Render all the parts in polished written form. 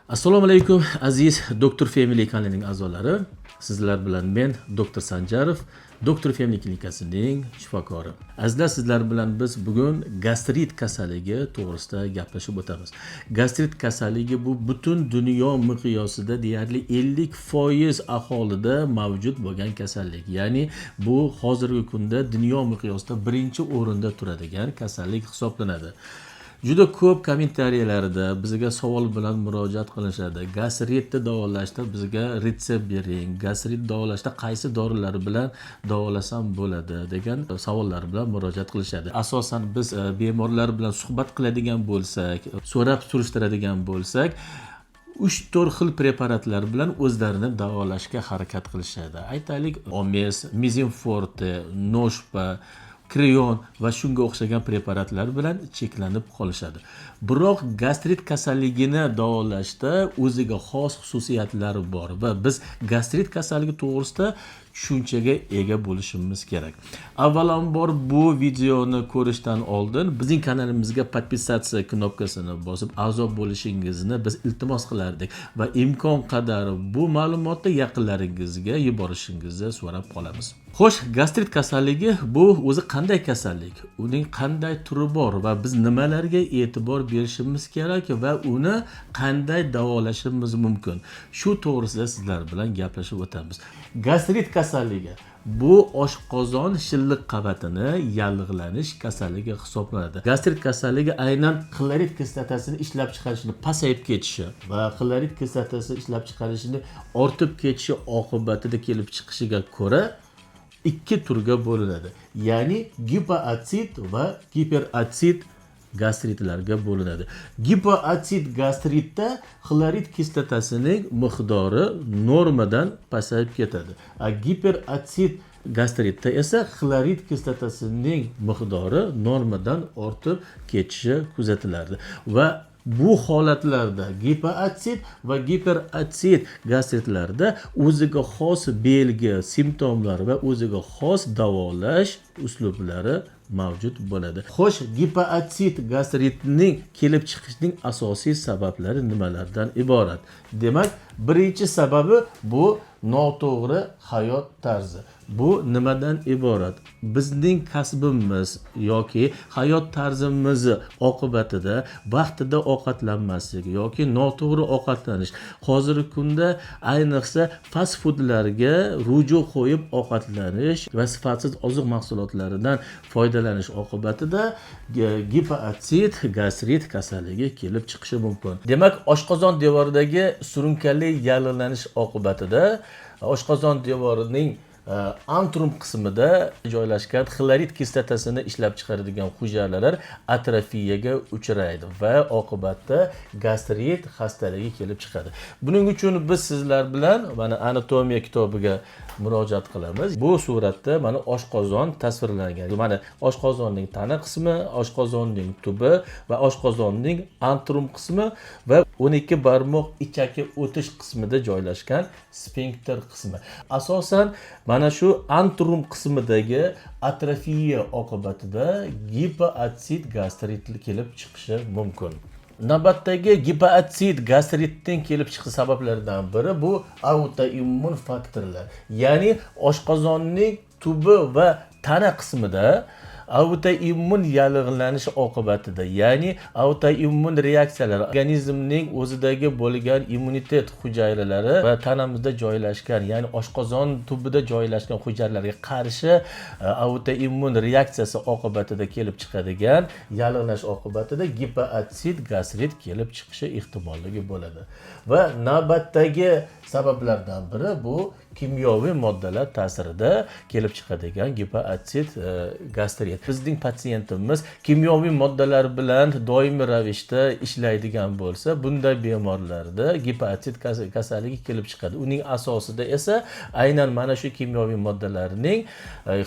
Assalomu alaykum aziz Doktor Family kanalining a'zolari. Sizlar bilan men Doktor Sanjarov, Doktor Family klinikasining shifokori. Azizlar, sizlar bilan biz bugun gastrit kasalligi to'g'risida gaplashib o'tamiz. Gastrit kasalligi bu butun dunyo miqyosida deyarli 50% aholida mavjud bo'lgan kasallik. Ya'ni bu hozirgi kunda dunyo miqyosida birinchi o'rinda turadigan kasallik hisoblanadi. Juda ko'p kommentariyalarda bizga savol bilan murojaat qilishadi. Gastritni davolashda bizga retsept bering. Gastrit davolashda qaysi dorilar bilan davolasam bo'ladi degan savollar bilan murojaat qilishadi. Asosan biz bemorlar bilan suhbat qiladigan bo'lsak, so'rab surishtiradigan bo'lsak, 3-4 xil preparatlar bilan o'zlarini davolashga harakat qilishadi. Aytaylik, Omes, Mizinforte, Noshpa, Kreon va shunga o'xshagan preparatlar bilan cheklanib qolishadi. Biroq gastrit kasalligini davolashda o'ziga xos xususiyatlari bor va biz gastrit kasalligi to'g'risida tushunchaga ega bo'lishimiz kerak. Avvalambor bu videoni ko'rishdan oldin bizning kanalimizga podpisatsiya knopkasini bosib a'zo bo'lishingizni biz iltimos qilardik va imkon qadar bu ma'lumotni yaqinlaringizga yuborishingizni so'rab qolamiz. Xo'sh, gastrit kasalligi bu o'zi qanday kasallik? Uning qanday turi bor va biz nimalarga e'tibor berishimiz kerak va uni qanday davolashimiz mumkin? Shu to'g'risida sizlar bilan gaplashib o'tamiz. Gastrit kasalligi bu oshqozon shilliq qavatini yallig'lanish kasalligi hisoblanadi. Gastrit kasalligi aynan xlorid kislotasini ishlab chiqarishni pasayib ketishi va xlorid kislotasi ishlab chiqarishni ortib ketishi oqibatida kelib chiqishiga ko'ra ikki turga bo'linadi. Ya'ni gipoatsid va giperatsid gastritlarga bo'linadi. Gipoatsid gastritda xlorid kislotasining miqdori normadan pasayib ketadi. Giperatsid gastritda esa xlorid kislotasining miqdori normadan ortib ketishi kuzatiladi. Va bu holatlarda gipoatsid va giperatsid gastritlarda o'ziga xos belgi, simptomlar va o'ziga xos davolash uslublari mavjud bo'ladi. Xo'sh, gipoatsid gastritning kelib chiqishining asosiy sabablari nimalardan iborat? Demak, birinchi sababi bu noto'g'ri hayot tarzi. Bu nimadan iborat? Bizning kasbimiz yoki hayot tarzimiz oqibatida vaqtida ovqatlanmaslik yoki noto'g'ri ovqatlanish. Hozirgi kunda ayniqsa fast foodlarga ruju qo'yib ovqatlanish va sifatsiz oziq mahsulotlaridan foydalanish oqibatida gipoatsid gastrit kasalligi kelib chiqishi mumkin. Demak, oshqozon devoridagi surunkali yallig'lanish oqibatida oshqozon devorining antrum qismida joylashgan xlorid kislotasini ishlab chiqaradigan hujayralar atrofiyaga uchraydi va oqibatda gastrit xastaligi kelib chiqadi. Buning uchun biz sizlar bilan mana anatomiya kitobiga murojaat qilamiz. Bu suratda mana oshqozon tasvirlangan. Mana oshqozonning tana qismi, oshqozonning tubi va oshqozonning antrum qismi va 12 barmoq ichaki o'tish qismida joylashgan sfinkter qismi. Asosan mana shu antrum qismidagi atrofiya oqibatida gipoatsid gastrit kelib chiqishi mumkin. Navbatdagi gipoatsid gastritning kelib chiqish sabablaridan biri bu autoimmun faktorlar. Ya'ni oshqozonning tubi va tana qismida autoimmun yallig'lanish oqibatida, ya'ni autoimmun reaksiyalar, organizmning o'zidagi bo'lgan immunitet hujayralari va tanamizda joylashgan, ya'ni oshqozon tubida joylashgan hujayralarga qarshi autoimmun reaksiyasi oqibatida kelib chiqadigan yallig'lanish oqibatida gipoatsid gastrit kelib chiqishi ehtimolligi bo'ladi. Va navbatdagi sabablardan biri bu kimyoviy moddalar ta'sirida kelib chiqadigan gipoatsid gastrit. Bizning patsientimiz kimyoviy moddalar bilan doimiy ravishda ishlaydigan bo'lsa, bunday bemorlarda gipoatsid kasalligi kelib chiqadi. Uning asosida esa aynan mana shu kimyoviy moddalarning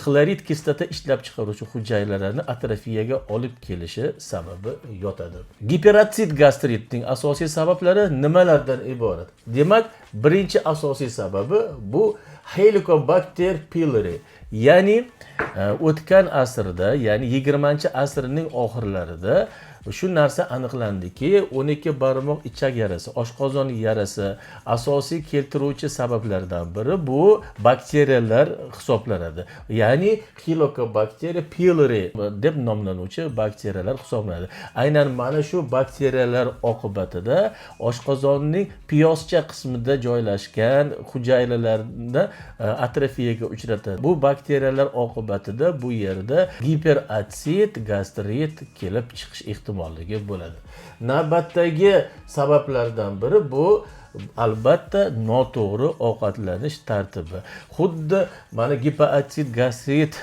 xlorid kislota ishlab chiqaruvchi hujayralarni atrofiyaga olib kelishi sababi yotadi. Giperatsid gastritning asosiy sabablari nimalardan iborat? Demak, birinchi asosiy sababi bu Helicobacter pylori, ya'ni o'tgan asrda, ya'ni 20-asrning oxirlarida Shu narsa aniqlandiki, 12 barmoq ichak yarasi, oshqozon yarasi asosiy keltiruvchi sabablardan biri bu bakteriyalar hisoblanadi. Ya'ni Helicobacter pylori deb nomlanuvchi bakteriyalar hisoblanadi. Aynan mana shu bakteriyalar oqibatida oshqozonning piyoscha qismida joylashgan hujayralarni atrofiyaga uchratadi. Bu bakteriyalar oqibatida bu yerda giperatsid gastrit kelib chiqish ehtimolligi bo'ladi. Navbatdagi sabablardan biri bu albatta noto'g'ri ovqatlanish tartibi. Xuddi mana giperatsid gastrit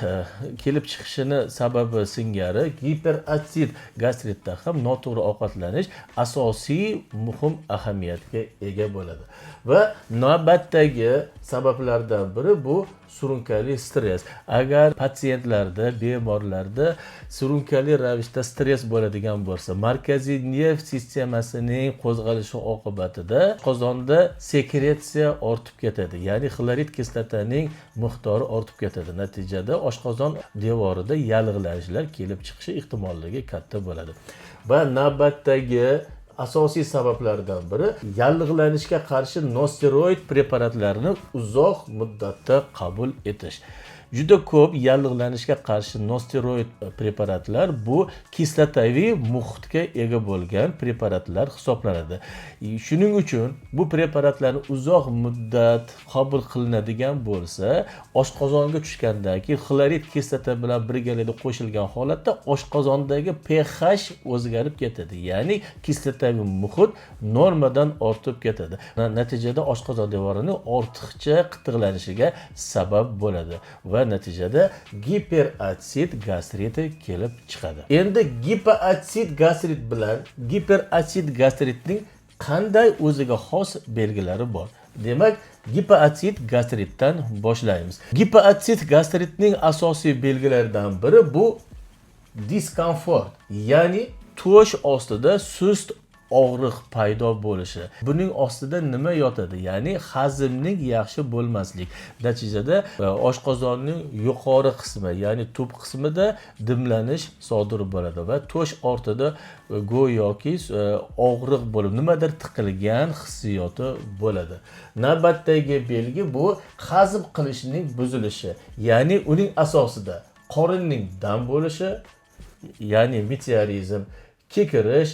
kelib chiqishini sababi singari giperatsid gastritda ham noto'g'ri ovqatlanish asosiy muhim ahamiyatga ega bo'ladi. Va navbatdagi sabablardan biri bu surunkali stress. Agar patsientlarda, bemorlarda surunkali ravishda stress bo'ladigan bo'lsa, markaziy nerv sistemasining qo'zg'alishi oqibatida qozonda sekretsiya ortib ketadi. Ya'ni xlorid kislotaning miqdori ortib ketadi. Natijada oshqozon devorida yallig'lanishlar kelib chiqishi ehtimolligi katta bo'ladi. Va navbatdagi asosiy sabablardan biri yallig'lanishga qarshi nosteroid preparatlarini uzoq muddatda qabul etish. Juda ko'p yallig'lanishga qarshi nosteroid preparatlar bu kislotaviy muhitga ega bo'lgan preparatlar hisoblanadi. Shuning uchun bu preparatlarni uzoq muddat qabul qilinadigan bo'lsa, oshqozonga tushgandan keyin xlorid kislota bilan birgalikda qo'shilgan holatda oshqozondagi pH o'zgarib ketadi. Ya'ni kislotaviy muhit normadan ortib ketadi. Natijada oshqozon devorining ortiqcha qitiqlanishiga sabab bo'ladi va natijada giperatsid gastriti kelib chiqadi. Endi giperatsid gastrit bilan giperatsid gastritning qanday o'ziga xos belgilari bor? Demak, giperatsid gastritdan boshlaymiz. Giperatsid gastritning asosiy belgilaridan biri bu diskomfort, ya'ni to'sh ostida sust og'riq paydo bo'lishi. Buning ostida nima yotadi? Ya'ni hazmning yaxshi bo'lmaslik. Natijada oshqozonning yuqori qismi, ya'ni tub qismida dimlanish sodir bo'ladi va to'sh ortida go'yoki og'riq bo'lib, nimadir tiqilgan hissiyoti bo'ladi. Navbatdagi belgi bu hazm qilishning buzilishi. Ya'ni uning asosida qorinning dam bo'lishi, ya'ni meteorizm, kekirish,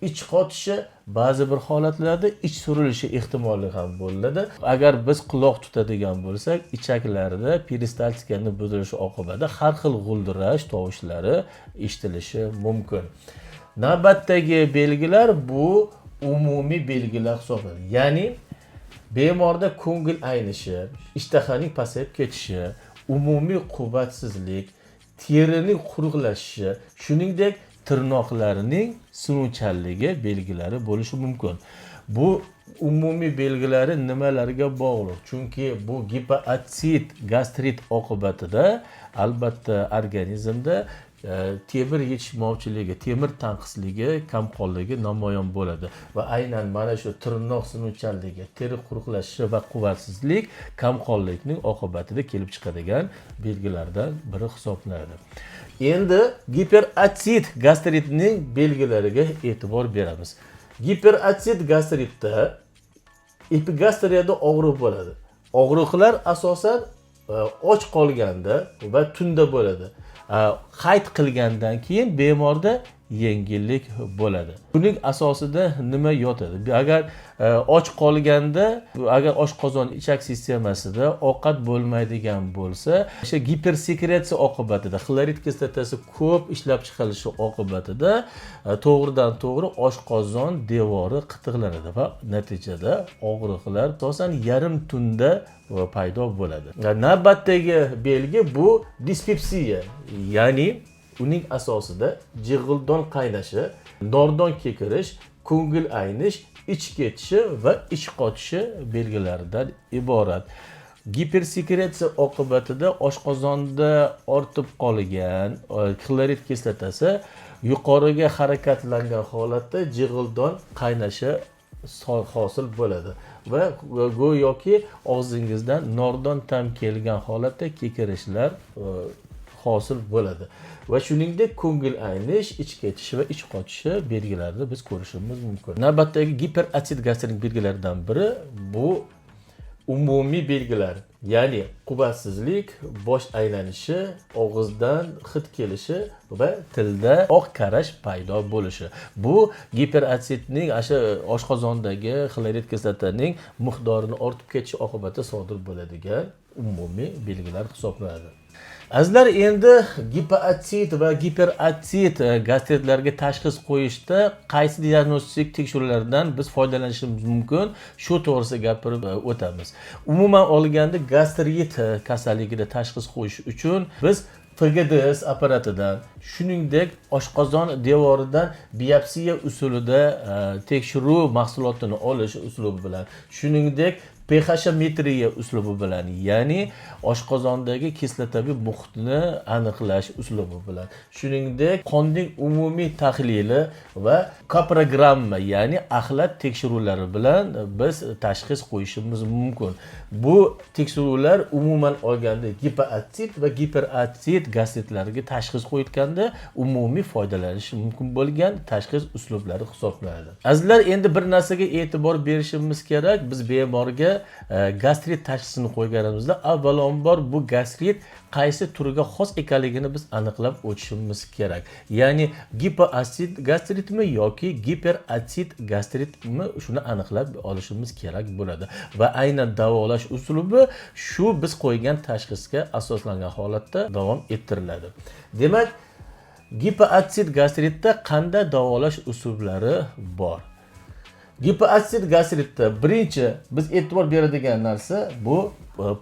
ich qotishi, ba'zi bir holatlarda ich surilishi ehtimoli ham bo'ladi. Agar biz quloq tutadigan bo'lsak, ichaklarda peristaltikani buzilishi oqibatida har xil g'uldirash tovushlari eshitilishi mumkin. Navbatdagi belgilar bu umumiy belgilar hisoblanadi. Ya'ni bemorda ko'ngil aynishi, ishtahaning pasayib ketishi, umumiy quvvatsizlik, terining quruqlashishi, shuningdek tirnoqlarining sunuvchanligi belgilari bo'lishi mumkin. Bu umumiy belgilari nimalarga bog'liq? Chunki bu giperatsid gastrit oqibatida albatta organizmda temir yetishmovchiligi, temir tanqisligi, kamqonligi namoyon bo'ladi va aynan mana shu tirnoq sunuvchanligi, teri quruqlashishi va quvvatsizlik kamqonlikning oqibatida kelib chiqadigan belgilardan biri hisoblanadi. Endi giperatsid gastritning belgilariga e'tibor beramiz. Giperatsid gastritda epigastriyada og'riq bo'ladi. Og'riqlar asosan och qolganda va tunda bo'ladi. Qayt qilgandan keyin bemorda yengillik bo'ladi. Buning asosida nima yotadi? Agar och qolganda, agar oshqozon ichak sistemasida ovqat bo'lmaydigan bo'lsa, o'sha gipersekretsiya oqibatida xlorid kislotasi ko'p ishlab chiqarilishi oqibatida to'g'ridan to'g'ri oshqozon devori qitiqlanadi va natijada og'riqlar asosan yarim tunda paydo bo'ladi. Navbatdagi belgi bu dispepsiya, ya'ni uning asosida jig'ildon qaynashi, nordon kekirish, ko'ngil aynish, ich ketishi va ich qotishi belgilaridan iborat. Gipersekretsiya oqibatida oshqozonda ortib qolgan xlorid kislotasi yuqoriga harakatlangan holatda jig'ildon qaynashi hosil bo'ladi va go'yoki og'zingizdan nordon ta'm kelgan holatda kekirishlar hosil bo'ladi. Va shuningdek ko'ngil aynish, ich ketishi va ich qochishi belgilarini biz ko'rishimiz mumkin. Navbatdagi giperatsid gastrit belgilaridan biri bu umumiy belgilar, ya'ni quvvatsizlik, bosh aylanishi, og'izdan hid kelishi va tilda oq qarash paydo bo'lishi. Bu giperatsidning oshqozondagi xlorid kislotaning miqdorini ortib ketishi oqibatida sodir bo'ladigan umumiy belgilar hisoblanadi. Azizlar, endi giperatsid va giperatsid gastritlarga tashxis qo'yishda qaysi diagnostik tekshiruvlardan biz foydalanishimiz mumkin, shu to'g'risida gapirib o'tamiz. Umuman olganda gastrit kasalligida tashxis qo'yish uchun biz FGDS apparatidan, shuningdek oshqozon devoridan biopsiya usulida tekshiruv mahsulotini olish uslubi bilan, shuningdek pH-metriya uslubi bilan, ya'ni oshqozondagi kislotaviy muhitni aniqlash uslubi bilan, shuningdek qonning umumiy tahlili va koprogramma, ya'ni axlat tekshiruvlari bilan biz tashxis qo'yishimiz mumkin. Bu tekshiruvlar umuman olganda giperatsid va giperatsid gastritlarga tashxis qo'yilganda umumiy foydalanish mumkin bo'lgan tashxis uslublari hisoblanadi. Azizlar, endi bir narsaga e'tibor berishimiz kerak. Biz bemorga gastrit tashxisini qo'yganimizda avvalambor bu gastrit qaysi turiga xos ekanligini biz aniqlab o'tishimiz kerak. Ya'ni gipoatsid gastritmi yoki giperatsid gastritmi, shuni aniqlab olishimiz kerak bo'ladi. Va aynan davolash uslubi shu biz qo'ygan tashxisga asoslangan holatda davom ettiriladi. Demak, gipoatsid gastritda qanday davolash uslublari bor? Gipoatsid gastritda birinchi biz e'tibor beradigan narsa bu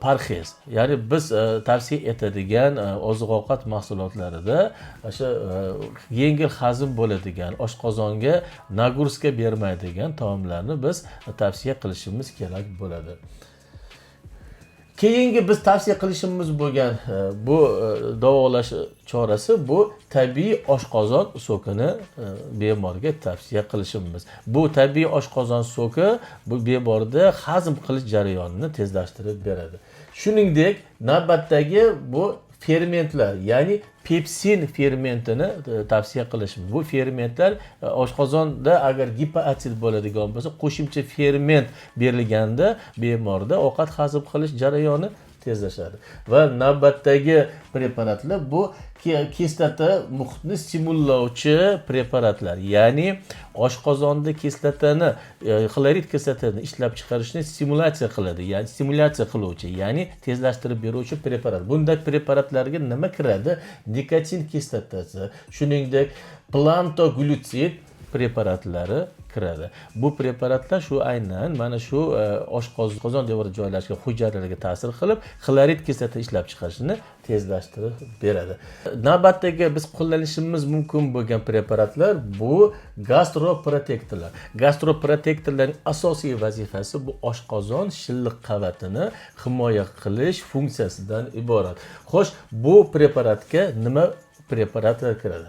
parhez. Ya'ni biz tavsiya etadigan oziq-ovqat mahsulotlarida o'sha yengil hazm bo'ladigan, oshqozonga nagruska bermaydigan taomlarni biz tavsiya qilishimiz kerak bo'ladi. Keyingi biz tavsiya qilishimiz bo'lgan bu davolash chorasi bu tabiiy oshqozon sokini bemorga tavsiya qilishimiz. Bu tabiiy oshqozon soki bu bemorda hazm qilish jarayonini tezlashtirib beradi. Shuningdek, navbatdagi bu fermentlar, ya'ni pepsin fermentini tavsiya qilishimiz. Bu fermentlar oshqozonda agar gipoatsid bo'ladigan bo'lsa, qo'shimcha ferment berilganda bemorda ovqat hazm qilish jarayoni tezlashadi. Va navbatdagi preparatlar bu kislota muhitni stimullovchi preparatlar, ya'ni oshqozonda kislotani, xlorid kislotani ishlab chiqarishni stimulyatsiya qiladi, ya'ni stimulyatsiya qiluvchi, ya'ni tezlashtirib beruvchi preparat. Bunday preparatlarga nima kiradi? Nikotin kislotasi, shuningdek plantoglutsid preparatlari kiradi. Bu preparatlar shu aynan mana shu oshqozon devorida joylashgan hujayralarga ta'sir qilib, xlorid kislota ishlab chiqarishni tezlashtirib beradi. Navbatdagi biz qo'llanishimiz mumkin bo'lgan preparatlar bu gastroprotektorlar. Gastroprotektorlarning asosiy vazifasi bu oshqozon shilliq qavatini himoya qilish funksiyasidan iborat. Xo'sh, bu preparatga nima preparatlar kiradi?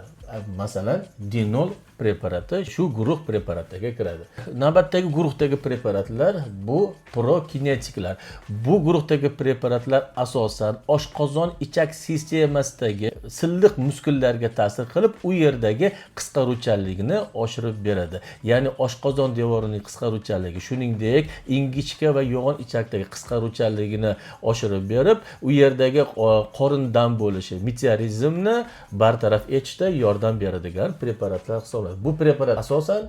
Masalan, dinol preparati shu guruh preparatiga kiradi. Navbatdagi guruhdagi preparatlar bu prokinetiklar. Bu guruhdagi preparatlar asosan oshqozon ichak sistemasidagi silliq muskullarga ta'sir qilib, u yerdagi qisqaruvchanlikni oshirib beradi. Ya'ni oshqozon devorining qisqaruvchanligi, shuningdek ingichka va yo'g'on ichakdagi qisqaruvchanligini oshirib berib, u yerdagi qorindan bo'lishi, meteorizmni bartaraf etishda yordam beradigan preparatlar hisoblanadi. Bu preparat asosan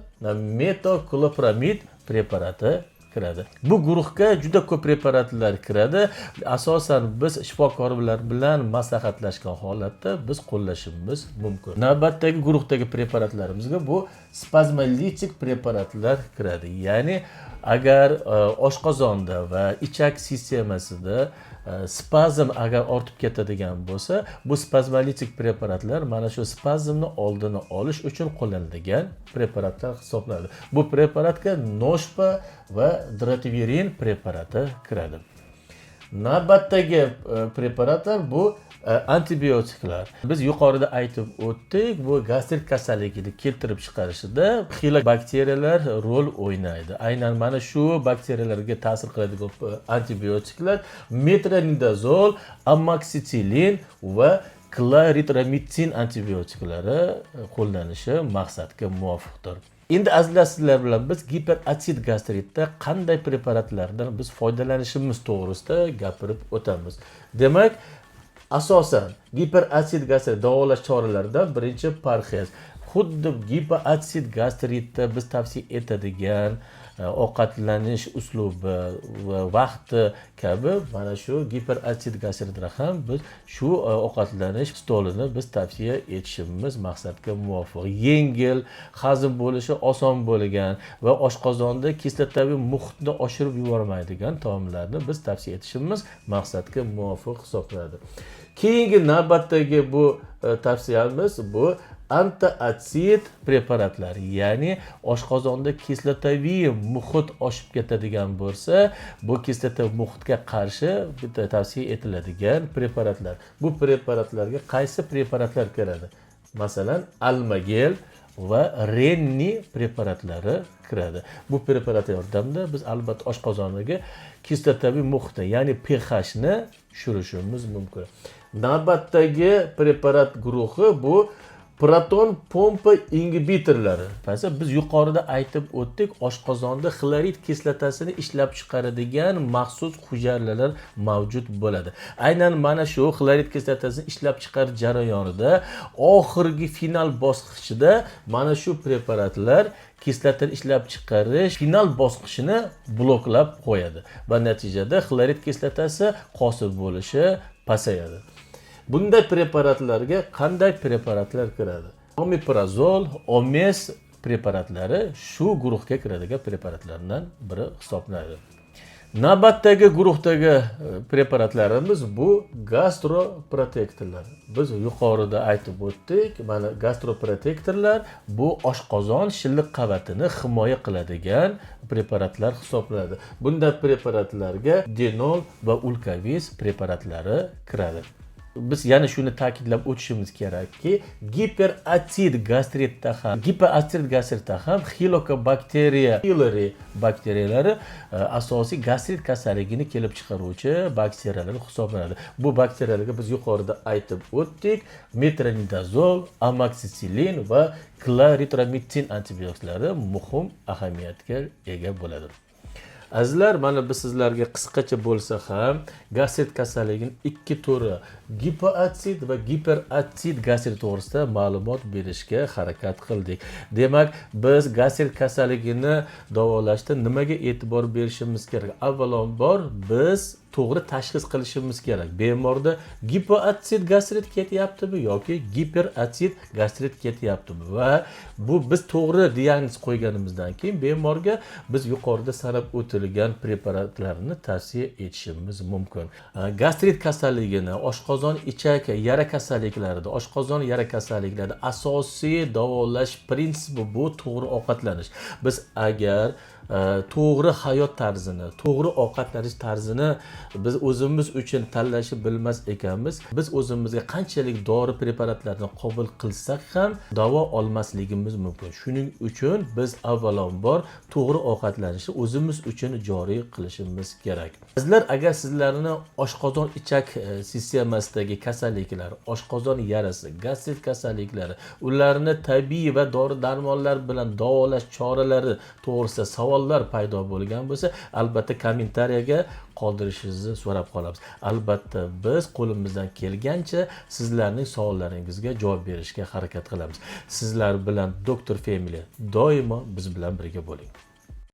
metoclopramid preparati kiradi. Bu guruhga juda ko'p preparatlar kiradi. Asosan biz shifokorlar bilan maslahatlashgan holatda biz qo'llashimiz mumkin. Navbatdagi guruhdagi preparatlarimizga bu spazmolitik preparatlar kiradi. Ya'ni agar oshqozonda va ichak sistemasida spazm agar ortib ketadigan bo'lsa, bu spazmolitik preparatlar mana shu spazmni oldini olish uchun qo'llaniladigan preparatlar hisoblanadi. Bu preparatga noshpa va drativirin preparati kiradi. Navbatdagi preparatlar bu antibiotiklar. Biz yuqorida aytib o'tdik, bu gastrit kasalligini keltirib chiqarishida xilobakteriyalar rol o'ynaydi. Aynan mana shu bakteriyalarga ta'sir qiladigan antibiotiklar metronidazol, amoksisilin va klaritromitsin antibiotiklari qo'llanilishi maqsadga muvofiqdir. Endi azizlar, sizlar bilan biz giperatsid gastritda qanday preparatlardan biz foydalanishimiz to'g'risida gapirib o'tamiz. Demak, asosan giperatsid gastrit davolash choralaridan birinchi parhez. Xuddi giperatsid gastritda biz tavsiya etadigan ovqatlanish uslubi va vaqti kabi mana shu giperatsid gastritda ham biz shu ovqatlanish stolini biz tavsiya etishimiz maqsadga muvofiq. Yengil, hazm bo'lishi oson bo'lgan va oshqozonda kislotaviy muhitni oshirib yubormaydigan taomlarni biz tavsiya etishimiz maqsadga muvofiq hisoblanadi. Keyingi navbatdagi bu tavsiyamiz bu antiotsid preparatlar, ya'ni oshqozonda kislotaviy muhit oshib ketadigan bo'lsa, bu kislotaviy muhitga qarshi tavsiya etiladigan preparatlar. Bu preparatlarga qaysi preparatlar kiradi? Masalan, Almagel va Renni preparatlari kiradi. Bu preparatlar yordamida biz albatta oshqozondagi kislotaviy muhitni, ya'ni pH ni tushirishimiz mumkin. Navbatdagi preparat guruhi bu proton pompa ingibitorlari. Biz yuqorida aytib o'tdik, oshqozonda xlorid kislotasini ishlab chiqaradigan maxsus hujayralar mavjud bo'ladi. Aynan mana shu xlorid kislotasini ishlab chiqarish jarayonida oxirgi final bosqichida mana shu preparatlar kislotani ishlab chiqarish final bosqichini bloklab qo'yadi va natijada xlorid kislotasi hosil bo'lishi pasayadi. Bunday preparatlarga qanday preparatlar kiradi? Omeprazol, Omes preparatlari shu guruhga kiradigan preparatlardan biri hisoblanadi. Navbatdagi guruhdagi preparatlarimiz bu gastroprotektorlar. Biz yuqorida aytib o'tdik, mana gastroprotektorlar bu oshqozon shilliq qavatini himoya qiladigan preparatlar hisoblanadi. Bunday preparatlarga Denol va Ulkavis preparatlari kiradi. Biz yana shuni ta'kidlab o'tishimiz kerakki, giperatsid gastritda ham Helicobacter pylori bakteriyalari asosiy gastrit kasalligini kelib chiqaruvchi bakteriyalar hisoblanadi. Bu bakteriyalarga biz yuqorida aytib o'tdik, metronidazol, amoxicillin va klaritromitsin antibiotiklari muhim ahamiyatga ega bo'ladi. Azizlar, mana biz sizlarga qisqacha bo'lsa ham gastrit kasalligining ikki turi, gipoatsid va giperatsid gastrit to'g'risida ma'lumot berishga harakat qildik. Demak, biz gastrit kasalligini davolashda nimaga e'tibor berishimiz kerak? Avvalambor biz to'g'ri tashxis qilishimiz kerak. Bemorda gipoatsid gastrit ketyaptimi yoki giperatsid gastrit ketyaptimi? Va bu biz to'g'ri diagnoz qo'yganimizdan keyin bemorga biz yuqorida sanab o'tilgan preparatlarni tavsiya etishimiz mumkin. Gastrit kasalligini, oshqozon ichak yara kasalliklarida, oshqozon yara kasalliklarida asosiy davolash prinsipi bu to'g'ri ovqatlanish. Biz agar to'g'ri hayot tarzini, to'g'ri ovqatlanish tarzini biz o'zimiz uchun tanlashni bilmas ekanmiz, biz o'zimizga qanchalik dori preparatlarni qabul qilsak ham davo olmasligimiz mumkin. Shuning uchun biz avvalambor to'g'ri ovqatlanishni o'zimiz uchun joriy qilishimiz kerak. Sizlar agar sizlarni oshqozon ichak sistemasidagi kasalliklar, oshqozon yarasi, gastrit kasalliklari, ularni tabiiy va dori-darmonlar bilan davolash choralari to'g'risida savollar paydo bo'lgan bo'lsa, albatta kommentariyaga qoldirishingizni so'rab qolamiz. Albatta biz qo'limizdan kelgancha sizlarning savollaringizga javob berishga harakat qilamiz. Sizlar bilan Dr. Family doimo biz bilan birga bo'ling.